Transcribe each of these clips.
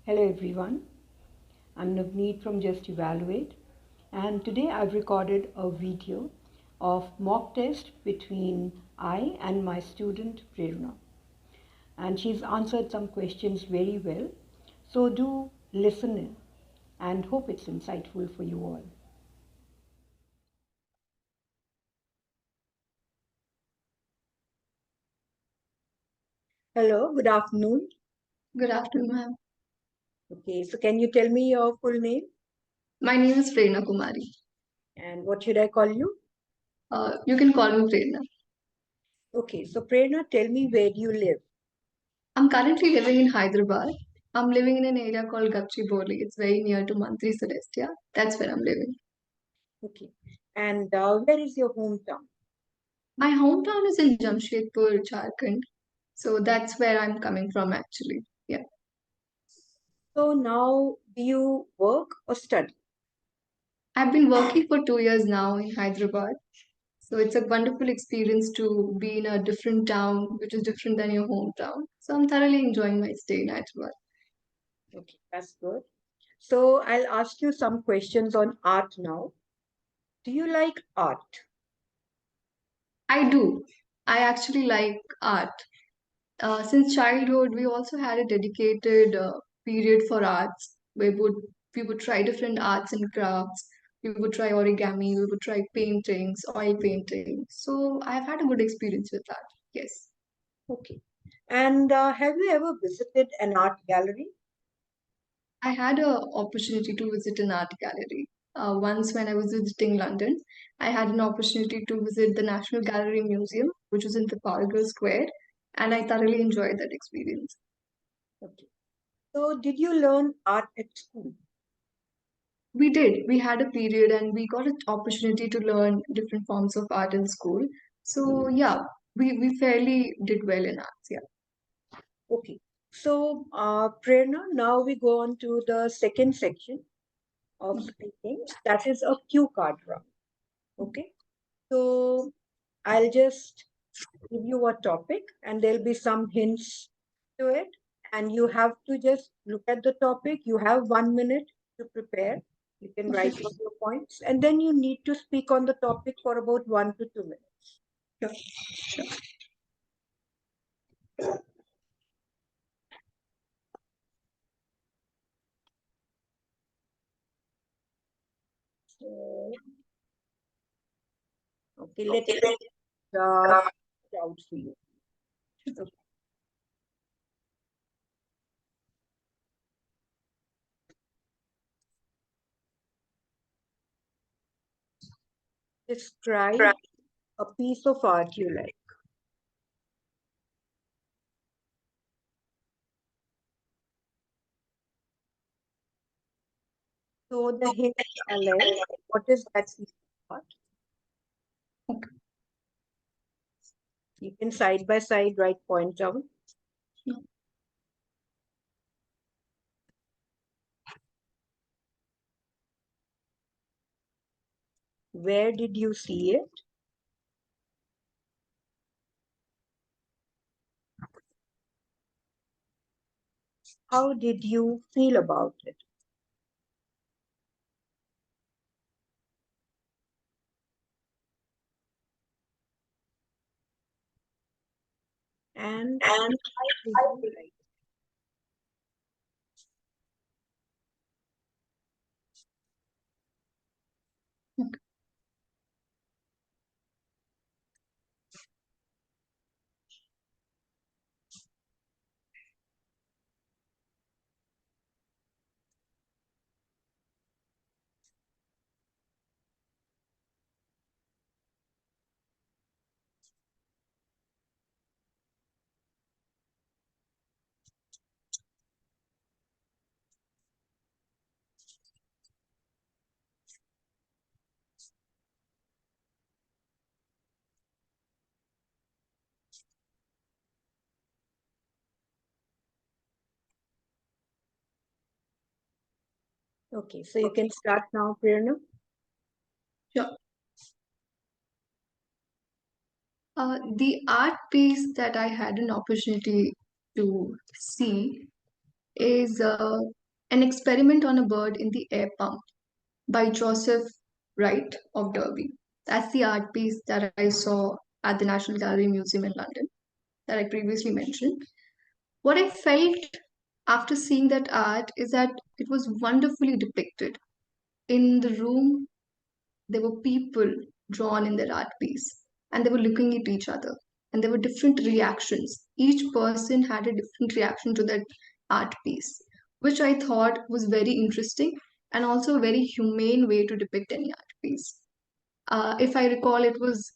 Hello everyone, I'm Navneet from Just Evaluate, and today I've recorded a video of mock test between I and my student Prerna, and she's answered some questions very well. So do listen in and hope it's insightful for you all. Hello, good afternoon. Good afternoon, ma'am. Okay, so can you tell me your full name My name is Prerna Kumari. and what should I call you? You can call me Prerna. Okay, so Prerna, tell me where do you live? I'm currently living in Hyderabad. I'm living in an area called Gachibowli. It's very near to Mantri Celestia. That's where I'm living. Okay, and where is your hometown? My hometown is in Jamshedpur, Jharkhand. So that's where I'm coming from actually. Yeah. So now do you work or study? I've been working for 2 years now in Hyderabad. So it's a wonderful experience to be in a different town, which is different than your hometown. So I'm thoroughly enjoying my stay in Hyderabad. Okay, that's good. So I'll ask you some questions on art now. Do you like art? I do. I actually like art. Since childhood, we also had a dedicated period for arts where we would try different arts and crafts. We would try origami, we would try paintings, oil painting. So I've had a good experience with that. Yes. Okay. And have you ever visited an art gallery? I had a opportunity to visit an art gallery. Once when I was visiting London, I had an opportunity to visit the National Gallery Museum, which was in Trafalgar Square, and I thoroughly enjoyed that experience. Okay. So did you learn art at school? We did. We had a period and we got an opportunity to learn different forms of art in school. So yeah, we fairly did well in arts. Yeah. Okay. So Prerna, now we go on to the second section of Okay. speaking. That is a cue card round. Okay. So I'll just give you a topic and there'll be some hints to it. And you have to just look at the topic. You have 1 minute to prepare. You can Okay. write down your points. And then you need to speak on the topic for about 1 to 2 minutes. Sure. Sure. So, okay, let me uh, it out for you. Okay. Describe a piece of art you like. So the hints are like, what is that piece of art? Okay. You can side by side write points down. No. Where did you see it? How did you feel about it? And And why did I you like okay. it? Okay, so you can start now, Prerna. Sure. The art piece that I had an opportunity to see is an experiment on a bird in the air pump by Joseph Wright of Derby. That's the art piece that I saw at the National Gallery Museum in London that I previously mentioned. What I felt after seeing that art is that it was wonderfully depicted. In the room, there were people drawn in their art piece, and they were looking at each other, and there were different reactions. Each person had a different reaction to that art piece, which I thought was very interesting and also a very humane way to depict any art piece. If I recall, it was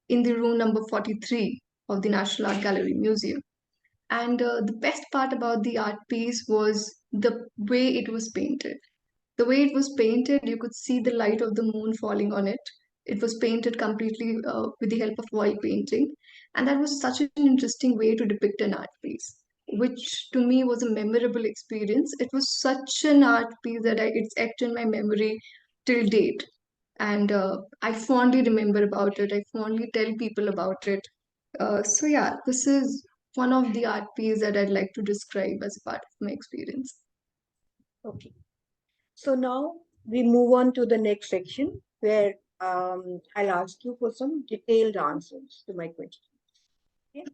in the room number 43 of the National Art Gallery Museum. And the best part about the art piece was the way it was painted. The way it was painted, you could see the light of the moon falling on it. It was painted completely with the help of oil painting. And that was such an interesting way to depict an art piece, which to me was a memorable experience. It was such an art piece that it's etched in my memory till date. And I fondly remember about it. I fondly tell people about it. So yeah, this is one of the art pieces that I'd like to describe as a part of my experience. Okay. So now we move on to the next section where I'll ask you for some detailed answers to my questions. Okay.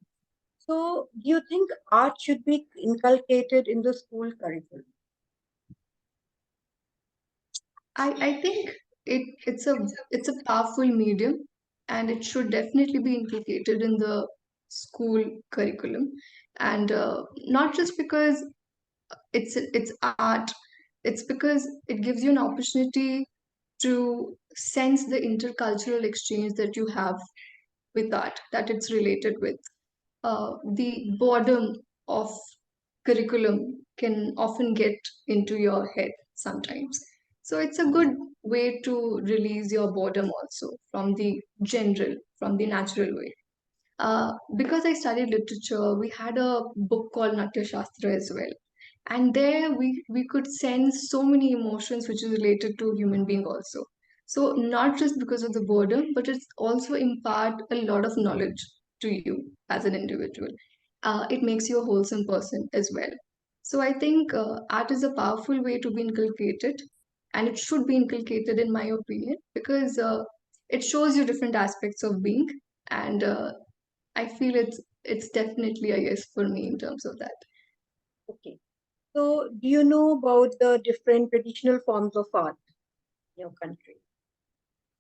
So, do you think art should be inculcated in the school curriculum? I think it's a powerful medium, and it should definitely be inculcated in the school curriculum, and not just because it's art. It's because it gives you an opportunity to sense the intercultural exchange that you have with art that it's related with. The boredom of curriculum can often get into your head sometimes. So it's a good way to release your boredom also from the natural way. Because I studied literature, we had a book called Natya Shastra as well. And there we could sense so many emotions which is related to human being also. So not just because of the boredom, but it's also impart a lot of knowledge to you as an individual. It makes you a wholesome person as well. So I think art is a powerful way to be inculcated, and it should be inculcated in my opinion because it shows you different aspects of being, and I feel it's definitely a yes for me in terms of that. Okay. So, do you know about the different traditional forms of art in your country?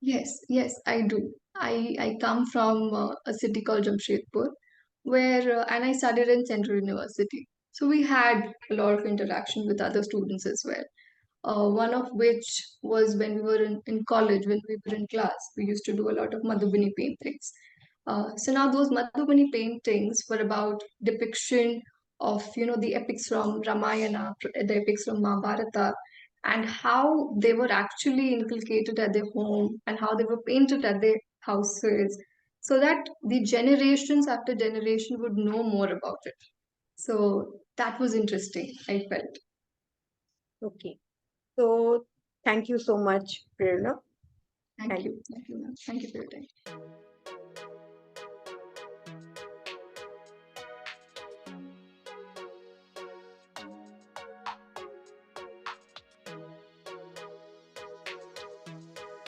Yes, I do. I come from a city called Jamshedpur, where and I studied in Central University. So we had a lot of interaction with other students as well. One of which was when we were in college, when we were in class, we used to do a lot of Madhubani paintings. So now those Madhubani paintings were about depiction of the epics from Ramayana, the epics from Mahabharata, and how they were actually inculcated at their home and how they were painted at their houses, so that the generations after generation would know more about it. So that was interesting, I felt. Okay. So, thank you so much, Prerna. Thank Thank you. Thank you, ma'am. Thank you for your time.